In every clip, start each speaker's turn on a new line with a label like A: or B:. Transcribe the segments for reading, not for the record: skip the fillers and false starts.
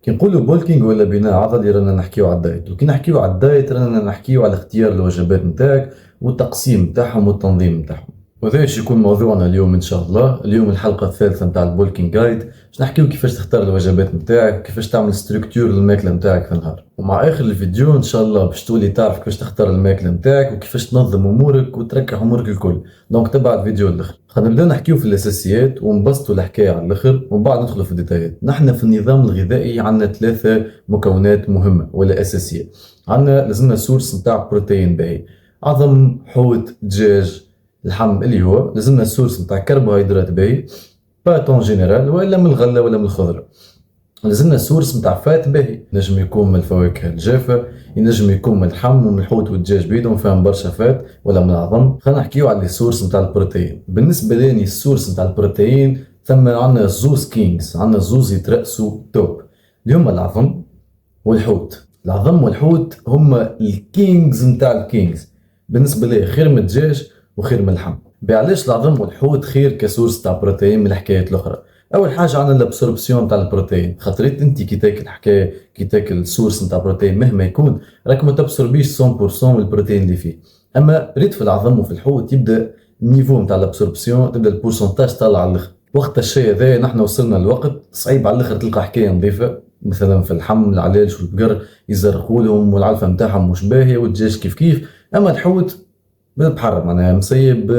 A: كي نقولوا بولكينغ ولا بناء عضلي رانا نحكيو على الدايت، وكي نحكيو على الدايت رانا نحكيو على اختيار الوجبات نتاعك والتقسيم نتاعهم والتنظيم نتاعهم. وهذا باش يكون موضوعنا اليوم ان شاء الله. اليوم الحلقه الثالثه نتاع البولكينغ جايد، باش نحكيو كيفاش تختار الوجبات نتاعك، كيفاش تعمل ستركتور للماكله نتاعك في النهار. ومع اخر الفيديو ان شاء الله باش تولي تعرف كيفاش تختار الماكله نتاعك وكيفاش تنظم امورك وتركح امورك الكل. دونك تبع الفيديو الاخر. خلينا نبداو نحكيو في الاساسيات ونبسطوا الحكايه على الاخر ومن بعد ندخلوا في الديتايات. نحن في النظام الغذائي عندنا ثلاثه مكونات مهمه ولا اساسيه. عندنا لازمنا سورس نتاع بروتين باهي، عظم، حوت، دجاج، اللحم اللي هو لازمنا سورس نتاع كربوهيدرات باهي، باتون جينيرال ولا من الغله ولا من الخضره. لازمنا سورس نتاع فات باهي، ينجم يكون من الفواكه الجافه، ينجم يكون من اللحم ومن الحوت والدجاج بيدهم فيهم برشا فات ولا من العظم. خلينا نحكيو على السورس نتاع البروتين. بالنسبه لاني السورس نتاع البروتين ثم عندنا زوز كينجز، عندنا زوز يترأسوا توب اللي هما العظم والحوت. العظم والحوت هما الكينجز نتاع الكينجز بالنسبه لي، خير من الدجاج وخير من اللحم. بعلاش العظم والحوت خير كسورس تاع بروتين من الحكايات الاخرى؟ اول حاجه عندنا الابسوربسيون تاع البروتين، خاطريت انت كي تاكل حكايه كي تاكل سورس نتاع بروتين مهما يكون راك ما تبسوربيش 100% من البروتين اللي فيه. اما ريت في العظم وفي الحوت يبدا النيفو نتاع الابسوربسيون، تبدا البورسنتاج طالع على الاخر. وقت الشيء هذا نحن وصلنا الوقت صعيب على الاخر تلقى حكايه نظيفه. مثلا في اللحم العلاج والبقر يزرقوا لهم والعلفه نتاعهم مش باهيه والدجاج كيف كيف، اما الحوت بحر معناها مسيب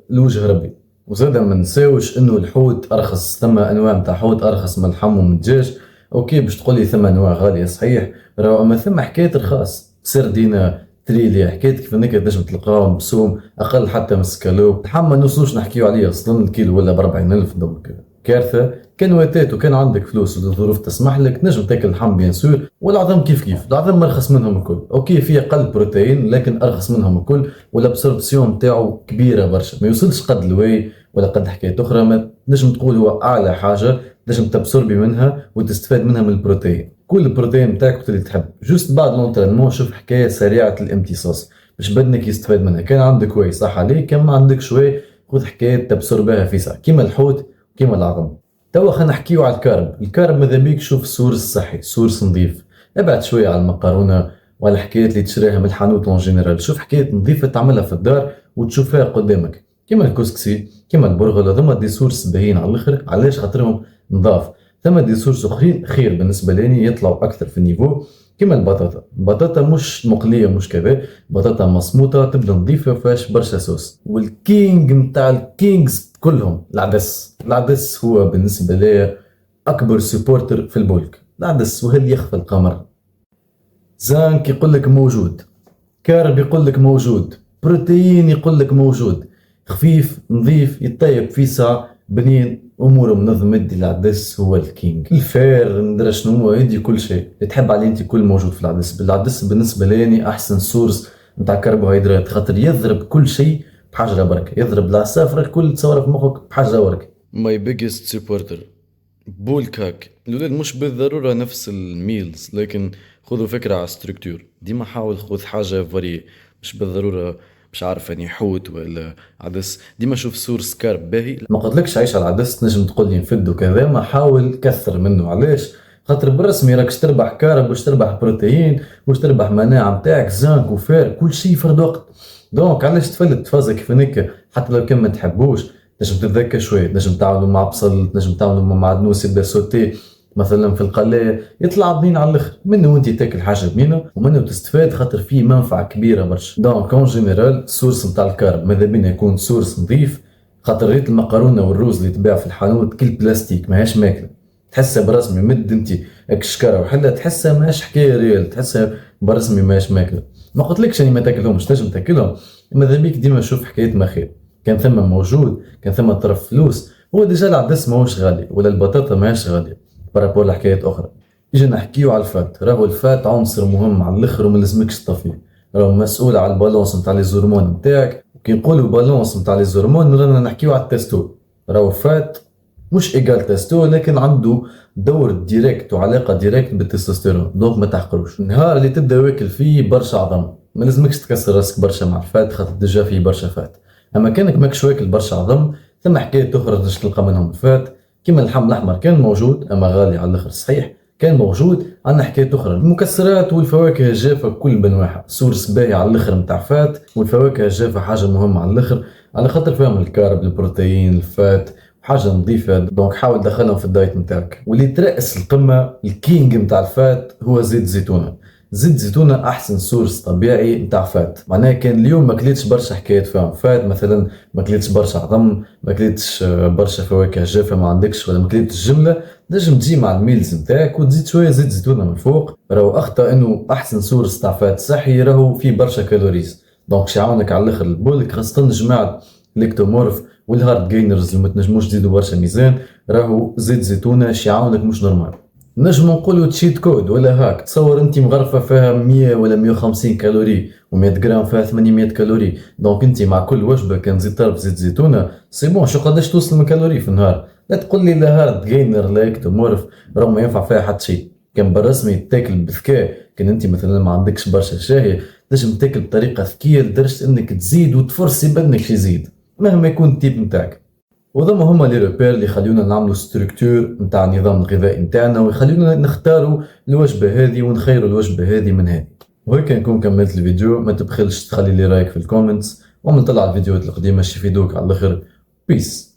A: لوجه ربي. وزاد ما نساوش انه الحوت ارخص، ثم انواع نتاع حوت ارخص من اللحم ومن الدجاج. اوكي باش تقول لي ثم انواع غاليه صحيح، راهو اما ثم حكايه رخاص، سردينه، تريليا، حكايه كيف انك تنجم تلقاهم بسوم اقل حتى من سكالوب. اللحم ما نوصلوش نحكيو عليه اصلا، الكيلو ولا ب 40,000 دونك كارثه. كان واتات وكان عندك فلوس والظروف تسمح لك نجم تاكل اللحم بيان سور، والعظم كيف كيف. العظم ارخص منهم الكل، اوكي فيه اقل بروتين لكن ارخص منهم الكل، والابسوربسيون نتاعو كبيره برشا، ما يوصلش قد الواي ولا قد حكايات اخرى. ما نجم تقول هو اعلى حاجه نجم تبسوربي منها وتستفاد منها من البروتين. كل البروتين نتاعك اللي تحب، جوست بعد لونترينمون شوف حكايه سريعه الامتصاص باش بدنك يستفاد منها. كان عندك واي صح عليك، كان ما عندك شوي خذ حكايه تبسوربها في ساعه كيما الحوت كيما العظم. توا خلينا نحكيو على الكارب. الكارب ماذا بيك شوف سورس صحي، سورس نظيف، ابعد شويه على المقارونه وعلى الحكايات اللي تشريها من الحانوت اون جينيرال. شوف حكايه نظيفه تعملها في الدار وتشوفها قدامك كيما الكسكسي كيما البرغل. هذوما دي سورس باهيين على الاخر، علاش خاطرهم نضاف. ثم دي سورس اخرين خير بالنسبه لاني يطلعوا اكثر في النيفو كيما البطاطا. البطاطا مش مقليه مش كذا، بطاطا مصموطه تبدا نظيفه فيهاش برشا صوص. والكينج نتاع الكينجز كلهم العدس. العدس هو بالنسبه لي اكبر سبورتر في البولك، العدس وهل يخفى القمر. زانك يقول لك موجود، كارب يقول لك موجود، بروتين يقول لك موجود، خفيف نظيف يطيب في ساعه بنين اموره منظمه. يدي العدس هو الكينج. الفير ندرى شنو هو، يدي كل شيء تحب عليه انت كل موجود في العدس. بالعدس بالنسبه لي احسن سورس نتاع كربوهيدرات، خاطر يضرب كل شيء بحجره بركه، يضرب العصافره الكل تصور في مخك بحجره بركه.
B: ماي بيجست سبورتر بولكاك. الولاد مش بالضرورة نفس الميلز، لكن خذوا فكرة على ستركتور. ديما حاول خذ حاجة فاري، مش بالضرورة مش عارف يعني حوت ولا عدس. ديما شوف سورس كارب باهي.
A: ما قلتلكش عيش على العدس نجم تقول لي نفد وكذا، ما حاول كثر منه. علاش؟ خاطر بالرسمي راكش تربح كارب واش تربح بروتين واش تربح مناعه نتاعك زنك وفير كل شيء فرد وقت. دونك علاش تفلت فازك كيف هناك؟ حتى لو كان ما تحبوش نجم تتذكى شويه، نجم تعملوا مع بصل، نجم تعملوا مع معدنوس يبدا سوتي مثلا في القلايه يطلع بنين على الاخر. منه وانت تاكل حاجه بنينه ومنه تستفاد خاطر فيه منفعه كبيره برشا. دونك اون جينيرال السورس نتاع الكارب ماذا بينا يكون سورس نظيف، خاطر ريت المقارونه والروز اللي تباع في الحانوت كل بلاستيك ماهيش ماكله. تحسها برسمي مد انت الشكاره وحله تحسها ماهيش حكايه ريال، تحسها برسمي ماهيش ماكله. ما قلتلكش اني ما تاكلهمش، تنجم تاكلهم، ماذا بيك ديما شوف حكايه ما خير. كان ثم موجود كان ثم طرف فلوس، هو ديجا العدس ماهوش غالي ولا البطاطا ماهيش غاليه بارابور لحكايات اخرى. يجي نحكيو على الفات. راهو الفات عنصر مهم على الاخر وما لازمكش تطفيه، راهو مسؤول على البالونس نتاع لي زورمون نتاعك. وكي نقولوا بالونس نتاع لي زورمون رانا نحكيو على التستول. راهو فات مش ايجال تستو لكن عنده دور ديريكت وعلاقه ديريكت بالتستوستيرون. دونك ما تحقروش. النهار اللي تبدا واكل فيه برشا عظم ما لازمكش تكسر راسك برشا مع الفات خاطر ديجا فيه برشا فات. اما كانك ماكش واكل برشا عظم ثم حكايه اخرى باش تلقى منهم الفات كيما اللحم الاحمر كان موجود اما غالي على الاخر صحيح، كان موجود. عندنا حكايات اخرى، المكسرات والفواكه الجافه كل بنواعها، سورس باهي على الاخر نتاع فات، والفواكه الجافه حاجه مهمه على الاخر على خاطر فيهم الكارب البروتين الفات، حاجه نظيفه. دونك حاول تدخلهم في الدايت نتاعك. واللي ترأس القمه الكينج نتاع الفات هو زيت الزيتونه. زيت الزيتونه احسن سورس طبيعي نتاع فات. معناها كان اليوم ما كليتش برشا حكايات فيهم فات، مثلا ما كليتش برشا عظم، ما كليتش برشا فواكه جافه ما عندكش، ولا ما كليتش جمله، نجم تجي مع الميلز نتاعك وتزيد شويه زيت زيتونه من فوق. راهو اخطا انه احسن سورس تاع فات صحي راهو فيه برشا كالوريز، دونك شعاونك على الاخر البولك، خاصه الجماعه ليكتومورف والهارد جينرز اللي ما تنجموش تزيدوا برشا ميزان. راهو زيت زيتونه شعاونك مش نورمال. نجم نقولوا تشيت كود ولا هاك. تصور انت مغرفه فيها 100 ولا 150 كالوري و100 جرام فيها 800 كالوري، دونك انت مع كل وجبه كان تزيد ضرب زيت زيتونه سي بون. شو قداش توصل من كالوري في النهار؟ لا تقول لي لا هارد جينر لا اكتومورف، راهو ما ينفع فيها حتى شيء. كان بالرسمي تاكل بذكاء، كان انت مثلا ما عندكش برشا شاهي تنجم تاكل بطريقه ذكيه لدرجه انك تزيد وتفرسي بدنك يزيد مهما يكون التيب نتاعك. وذما هما لي روبير اللي يخليونا نعملوا ستركتور نتاع النظام الغذائي نتاعنا، ويخليونا نختاروا الوجبه هذه ونخيروا الوجبه هذه من هذه. وهيك نكون كملت الفيديو. ما تبخلش تخلي لي رايك في الكومنتس، ومن طلع الفيديوهات القديمه يفيدوك على الاخر. بيس.